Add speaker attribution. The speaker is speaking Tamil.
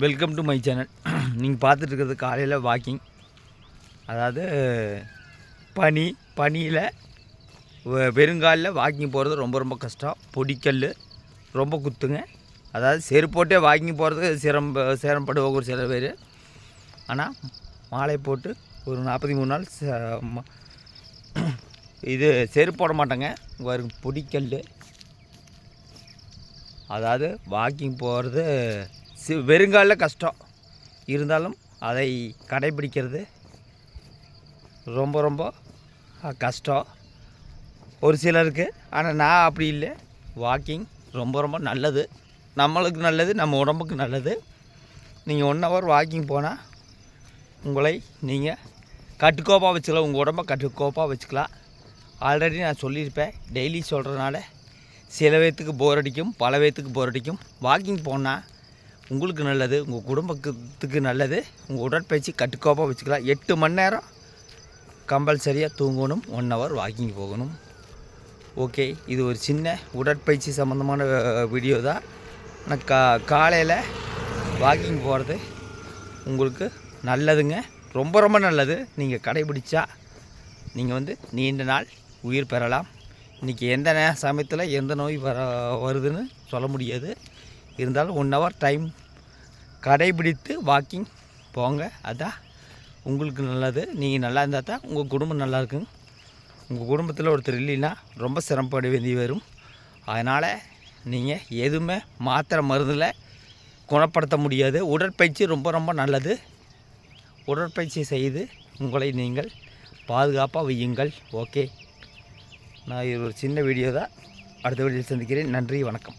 Speaker 1: Welcome to my channel. நீங்கள் பார்த்துட்டு இருக்கிறது காலையில் வாக்கிங். அதாவது பனியில் வெறுங்காலில் வாக்கிங் போகிறது ரொம்ப ரொம்ப கஷ்டம். பொடிக்கல் ரொம்ப குத்துங்க. அதாவது செருப்போட்டே வாக்கிங் போகிறது சிரமப்படுவாங்க ஒரு சில பேர். ஆனால் மாலை போட்டு ஒரு 43 நாள் இது செருப்பு போட மாட்டேங்க. வரும் பொடிக்கல். அதாவது வாக்கிங் போகிறது வெறுங்காலில் கஷ்டம் இருந்தாலும் அதை கடைபிடிக்கிறது ரொம்ப ரொம்ப கஷ்டம் ஒரு சிலருக்கு. ஆனால் நான் அப்படி இல்லை. வாக்கிங் ரொம்ப ரொம்ப நல்லது, நம்மளுக்கு நல்லது, நம்ம உடம்புக்கு நல்லது. நீங்கள் 1 ஹவர் வாக்கிங் போனால் உங்களை நீங்கள் கட்டுக்கோப்பாக வச்சுக்கலாம், உங்கள் உடம்பை கட்டுக்கோப்பாக வச்சுக்கலாம். ஆல்ரெடி நான் சொல்லியிருப்பேன். டெய்லி சொல்கிறதுனால சில பேர்த்துக்கு போர் அடிக்கும், பல பேர்த்துக்கு போர் அடிக்கும். வாக்கிங் போனால் உங்களுக்கு நல்லது, உங்கள் குடும்பத்துக்கு நல்லது. உங்கள் உடற்பயிற்சி கட்டுக்கோப்பாக வச்சுக்கலாம். 8 மணி நேரம் கம்பல்சரியாக தூங்கணும், 1 ஹவர் வாக்கிங் போகணும். ஓகே, இது ஒரு சின்ன உடற்பயிற்சி சம்மந்தமான வீடியோ தான். ஆனால் காலையில் வாக்கிங் போகிறது உங்களுக்கு நல்லதுங்க, ரொம்ப ரொம்ப நல்லது. நீங்கள் கடைபிடிச்சா நீங்கள் நீண்ட நாள் உயிர் பெறலாம். இன்றைக்கி எந்த சமயத்தில் எந்த நோய் வருதுன்னு சொல்ல முடியாது. இருந்தாலும் 1 ஹவர் டைம் கடைபிடித்து வாக்கிங் போங்க. அதான் உங்களுக்கு நல்லது. நீங்கள் நல்லா இருந்தால் தான் உங்கள் குடும்பம் நல்லா இருக்குங்க. உங்கள் குடும்பத்தில் ஒருத்தர் இல்லைன்னா ரொம்ப சிரமப்பட வேண்டி வரும். அதனால் நீங்கள் எதுவுமே மாத்திரை மருந்தில் குணப்படுத்த முடியாது. உடற்பயிற்சி ரொம்ப ரொம்ப நல்லது. உடற்பயிற்சி செய்து உங்களை நீங்கள் பாதுகாப்பாக வையுங்கள். ஓகே, நான் இது ஒரு சின்ன வீடியோ தான். அடுத்த வீடியோவில் சந்திக்கிறேன். நன்றி, வணக்கம்.